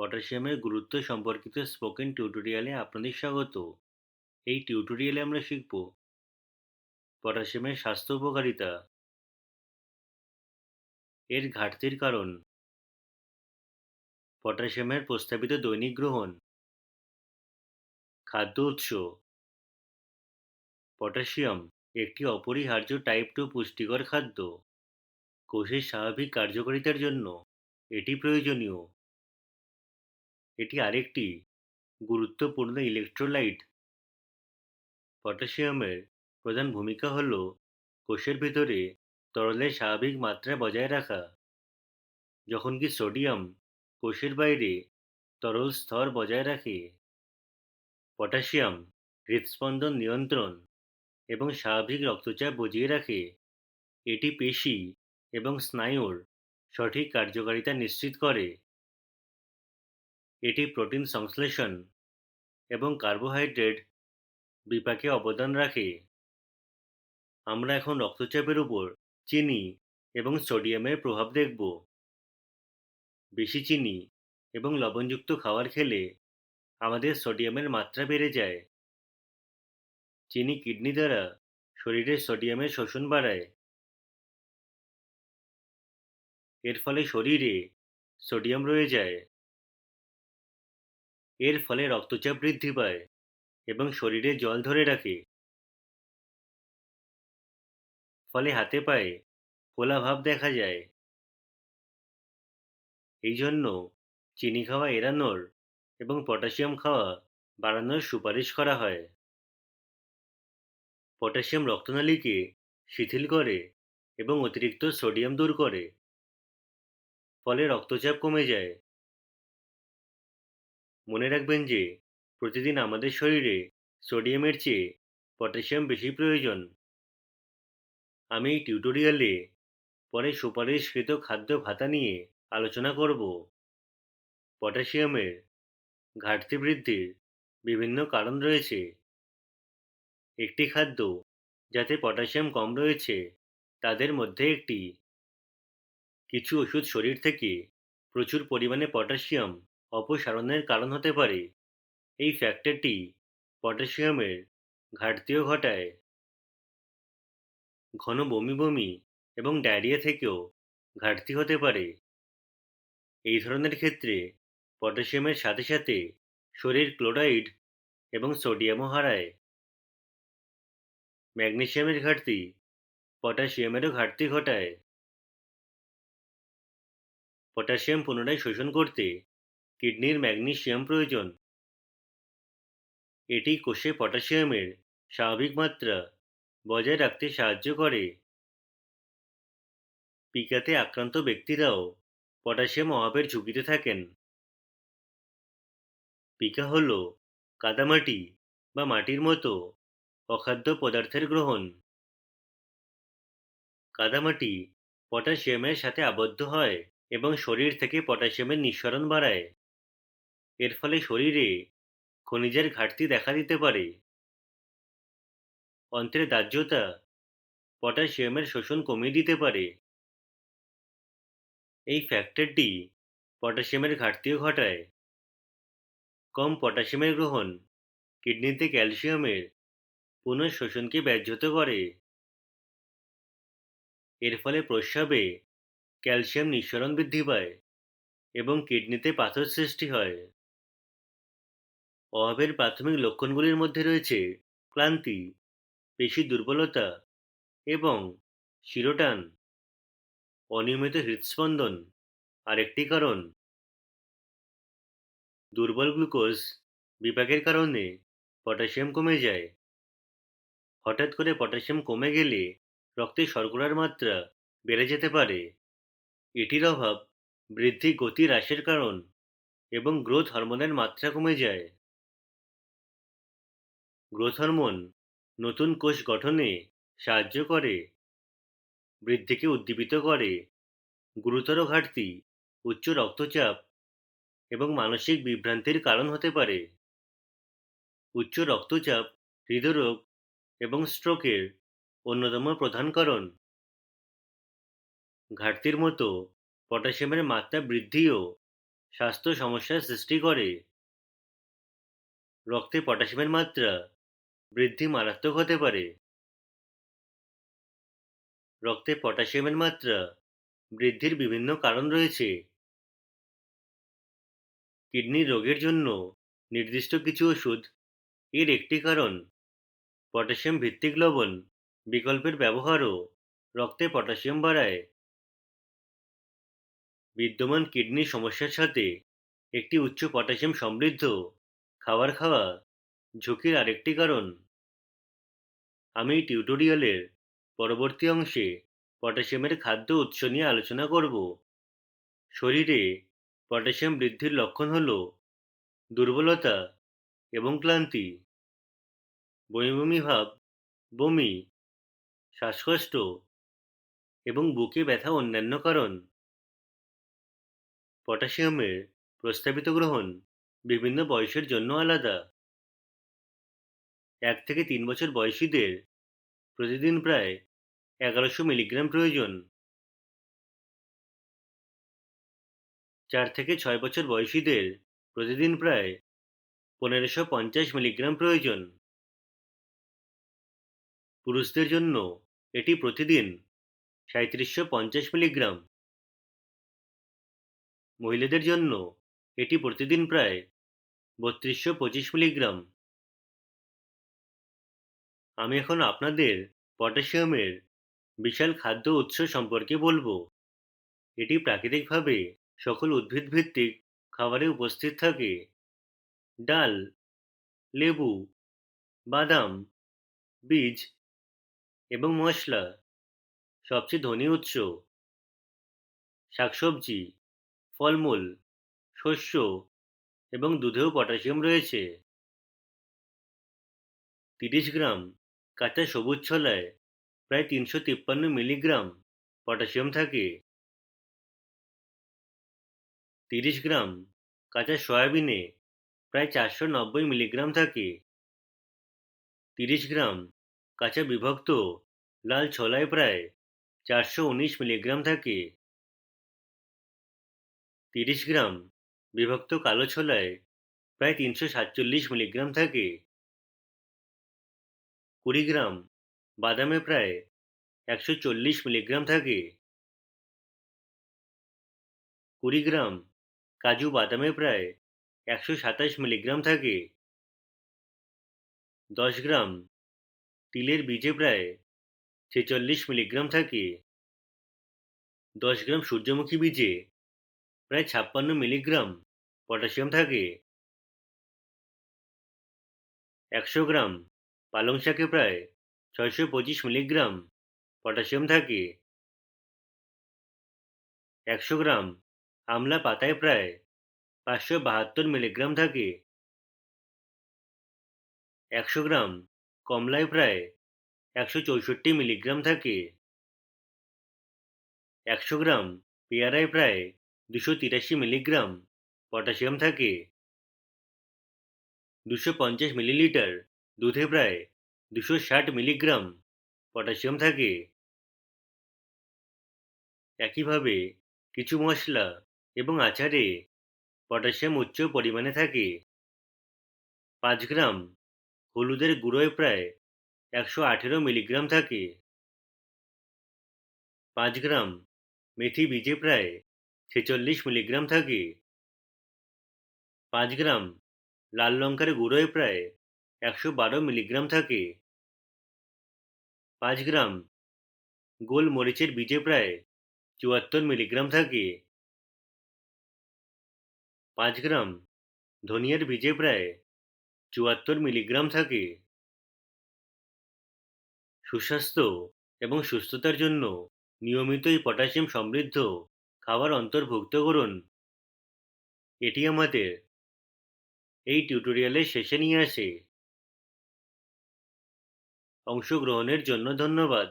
পটাশিয়ামের গুরুত্ব সম্পর্কিত স্পোকেন টিউটোরিয়ালে আপনাদের স্বাগত। এই টিউটোরিয়ালে আমরা শিখব পটাশিয়ামের স্বাস্থ্য উপকারিতা, এর ঘাটতির কারণ, পটাশিয়ামের প্রস্তাবিত দৈনিক গ্রহণ, খাদ্য উৎস। পটাশিয়াম একটি অপরিহার্য টাইপ 2 পুষ্টিকর খাদ্য। কোষের স্বাভাবিক কার্যকারিতার জন্য এটি প্রয়োজনীয়। এটি আরেকটি গুরুত্বপূর্ণ ইলেকট্রোলাইট। পটাশিয়ামের প্রধান ভূমিকা হল কোষের ভিতরে তরলের স্বাভাবিক মাত্রা বজায় রাখা, যখন কি সোডিয়াম কোষের বাইরে তরল স্তর বজায় রাখে। পটাশিয়াম হৃদস্পন্দন নিয়ন্ত্রণ এবং স্বাভাবিক রক্তচাপ বজিয়ে রাখে। এটি পেশি এবং স্নায়ুর সঠিক কার্যকারিতা নিশ্চিত করে। এটি প্রোটিন সংশ্লেষণ এবং কার্বোহাইড্রেট বিপাকে অবদান রাখে। আমরা এখন রক্তচাপের উপর চিনি এবং সোডিয়ামের প্রভাব দেখব। বেশি চিনি এবং লবণযুক্ত খাবার খেলে আমাদের সোডিয়ামের মাত্রা বেড়ে যায়। চিনি কিডনি দ্বারা শরীরে সোডিয়ামের শোষণ বাড়ায়। এর ফলে শরীরে সোডিয়াম রয়ে যায়। এর ফলে রক্তচাপ বৃদ্ধি পায় এবং শরীরে জল ধরে রাখে। ফলে হাতে পায়ে ফোলা ভাব দেখা যায়। এই জন্য চিনি খাওয়া এড়ানোর এবং পটাশিয়াম খাওয়া বাড়ানোর সুপারিশ করা হয়। পটাশিয়াম রক্তনালীকে শিথিল করে এবং অতিরিক্ত সোডিয়াম দূর করে। ফলে রক্তচাপ কমে যায়। মনে রাখবেন যে প্রতিদিন আমাদের শরীরে সোডিয়ামের চেয়ে পটাশিয়াম বেশি প্রয়োজন। আমি এই টিউটোরিয়ালে পরে সুপারিশকৃত খাদ্য ভাতা নিয়ে আলোচনা করব। পটাশিয়ামের ঘাটতি বৃদ্ধির বিভিন্ন কারণ রয়েছে। একটি খাদ্য যাতে পটাশিয়াম কম রয়েছে তাদের মধ্যে একটি। কিছু ওষুধ শরীর থেকে প্রচুর পরিমাণে পটাশিয়াম অপসারণের কারণ হতে পারে। এই ফ্যাক্টরটি পটাশিয়ামের ঘাটতিও ঘটায়। ঘন বমি বমি এবং ডায়রিয়া থেকেও ঘাটতি হতে পারে। এই ধরনের ক্ষেত্রে পটাশিয়ামের সাথে সাথে শরীর ক্লোরাইড এবং সোডিয়ামও হারায়। ম্যাগনেসিয়ামের ঘাটতি পটাশিয়ামেরও ঘাটতি ঘটায়। পটাশিয়াম পুনরায় শোষণ করতে কিডনির ম্যাগনেসিয়াম প্রয়োজন। এটি কোষে পটাশিয়ামের স্বাভাবিক মাত্রা বজায় রাখতে সাহায্য করে। পিকাতে আক্রান্ত ব্যক্তিরাও পটাশিয়াম অভাবের ঝুঁকিতে থাকেন। পিকা হল কাদামাটি বা মাটির মতো অখাদ্য পদার্থের গ্রহণ। কাদামাটি পটাশিয়ামের সাথে আবদ্ধ হয় এবং শরীর থেকে পটাশিয়ামের নিঃসরণ বাড়ায়। এর ফলে শরীরে খনিজের ঘাটতি দেখা দিতে পারে। অন্ত্রের দাহ্যতা পটাশিয়ামের শোষণ কমিয়ে দিতে পারে। এই ফ্যাক্টরটি পটাশিয়ামের ঘাটতিও ঘটায়। কম পটাশিয়ামের গ্রহণ কিডনিতে ক্যালসিয়ামের পুনঃশোষণকে ব্যাহত করে। এর ফলে প্রস্রাবে ক্যালসিয়াম নিঃসরণ বৃদ্ধি পায় এবং কিডনিতে পাথর সৃষ্টি হয়। অভাবের প্রাথমিক লক্ষণগুলির মধ্যে রয়েছে ক্লান্তি, পেশি দুর্বলতা এবং শিরোটান। অনিয়মিত হৃদস্পন্দন আরেকটি কারণ। দুর্বল গ্লুকোজ বিপাকের কারণে পটাশিয়াম কমে যায়। হঠাৎ করে পটাশিয়াম কমে গেলে রক্তে শর্করার মাত্রা বেড়ে যেতে পারে। এটির অভাব বৃদ্ধি গতি হ্রাসের কারণ এবং গ্রোথ হরমোনের মাত্রা কমে যায়। গ্রোথ হরমোন নতুন কোষ গঠনে সাহায্য করে, বৃদ্ধিকে উদ্দীপিত করে। গুরুতর ঘাটতি উচ্চ রক্তচাপ এবং মানসিক বিভ্রান্তির কারণ হতে পারে। উচ্চ রক্তচাপ হৃদরোগ এবং স্ট্রোকের অন্যতম প্রধান কারণ। ঘাটতির মতো পটাশিয়ামের মাত্রা বৃদ্ধিও স্বাস্থ্য সমস্যার সৃষ্টি করে। রক্তে পটাশিয়ামের মাত্রা বৃদ্ধি মারাত্মক হতে পারে। রক্তে পটাশিয়ামের মাত্রা বৃদ্ধির বিভিন্ন কারণ রয়েছে। কিডনির রোগের জন্য নির্দিষ্ট কিছু ওষুধ এর একটি কারণ। পটাশিয়াম ভিত্তিক লবণ বিকল্পের ব্যবহারও রক্তে পটাশিয়াম বাড়ায়। বিদ্যমান কিডনি সমস্যার সাথে একটি উচ্চ পটাশিয়াম সমৃদ্ধ খাবার খাওয়া ঝুঁকির আরেকটি কারণ। আমি এই টিউটোরিয়ালের পরবর্তী অংশে পটাশিয়ামের খাদ্য উৎস নিয়ে আলোচনা করব। শরীরে পটাশিয়াম বৃদ্ধির লক্ষণ হল দুর্বলতা এবং ক্লান্তি, বমি বমি ভাব, বমি, শ্বাসকষ্ট এবং বুকে ব্যথা অন্যান্য কারণ। পটাশিয়ামের প্রস্তাবিত গ্রহণ বিভিন্ন বয়সের জন্য আলাদা। 1 থেকে 3 বছর বয়সীদের প্রতিদিন প্রায় 1100 মিলিগ্রাম প্রয়োজন। 4 থেকে 6 বছর বয়সীদের প্রতিদিন প্রায় 1550 মিলিগ্রাম প্রয়োজন। পুরুষদের জন্য এটি প্রতিদিন 3750 মিলিগ্রাম। মহিলাদের জন্য এটি প্রতিদিন প্রায় 3225 মিলিগ্রাম। আমি এখন আপনাদের পটাশিয়ামের বিশাল খাদ্য উৎস সম্পর্কে বলবো। এটি প্রাকৃতিকভাবে সকল উদ্ভিদ ভিত্তিক খাবারে উপস্থিত থাকে। ডাল, লেবু, বাদাম, বীজ এবং মশলা সবচেয়ে ধনী উৎস। শাকসবজি, ফলমূল, শস্য এবং দুধেও পটাশিয়াম রয়েছে। 30 গ্রাম কাঁচা সবুজ ছোলায় প্রায় 353 মিলিগ্রাম পটাশিয়াম থাকে। 30 গ্রাম কাঁচা সয়াবিনে প্রায় 490 মিলিগ্রাম থাকে। 30 গ্রাম কাঁচা বিভক্ত লাল ছোলায় প্রায় 419 মিলিগ্রাম থাকে। 30 গ্রাম বিভক্ত কালো ছোলায় প্রায় 347 মিলিগ্রাম থাকে। 20 গ্রাম বাদামে প্রায় 140 মিলিগ্রাম থাকে। 20 গ্রাম কাজু বাদামে প্রায় 127 মিলিগ্রাম থাকে। 10 গ্রাম তিলের বীজে প্রায় 46 মিলিগ্রাম থাকে। 10 গ্রাম সূর্যমুখী বীজে প্রায় 56 মিলিগ্রাম পটাশিয়াম থাকে। 100 গ্রাম পালং শাকে প্রায় 625 মিলিগ্রাম পটাশিয়াম থাকে। 100 গ্রাম আমলা পাতায় প্রায় 572 মিলিগ্রাম থাকে। 100 গ্রাম কমলায় প্রায় 164 মিলিগ্রাম থাকে। 100 গ্রাম পেয়ারায় প্রায় 283 মিলিগ্রাম পটাশিয়াম থাকে। 250 মিলিলিটার দুধে প্রায় 260 মিলিগ্রাম পটাশিয়াম থাকে। একইভাবে কিছু মশলা এবং আচারে পটাশিয়াম উচ্চ পরিমাণে থাকে। 5 গ্রাম হলুদের গুঁড়োয় প্রায় 118 মিলিগ্রাম থাকে। 5 গ্রাম মেথি বীজে প্রায় 46 মিলিগ্রাম থাকে। 5 গ্রাম লাল লঙ্কার গুঁড়োয় প্রায় 112 মিলিগ্রাম থাকে। 5 গ্রাম গোল মরিচের বীজে প্রায় 74 মিলিগ্রাম থাকে। 5 গ্রাম ধনিয়ার বীজে প্রায় 74 মিলিগ্রাম থাকে। সুস্বাস্থ্য এবং সুস্থতার জন্য নিয়মিত এই পটাশিয়াম সমৃদ্ধ খাবার অন্তর্ভুক্ত করুন। এটি আমাদের এই টিউটোরিয়ালের শেষে নিয়ে আসে। অংশগ্রহণের জন্য ধন্যবাদ।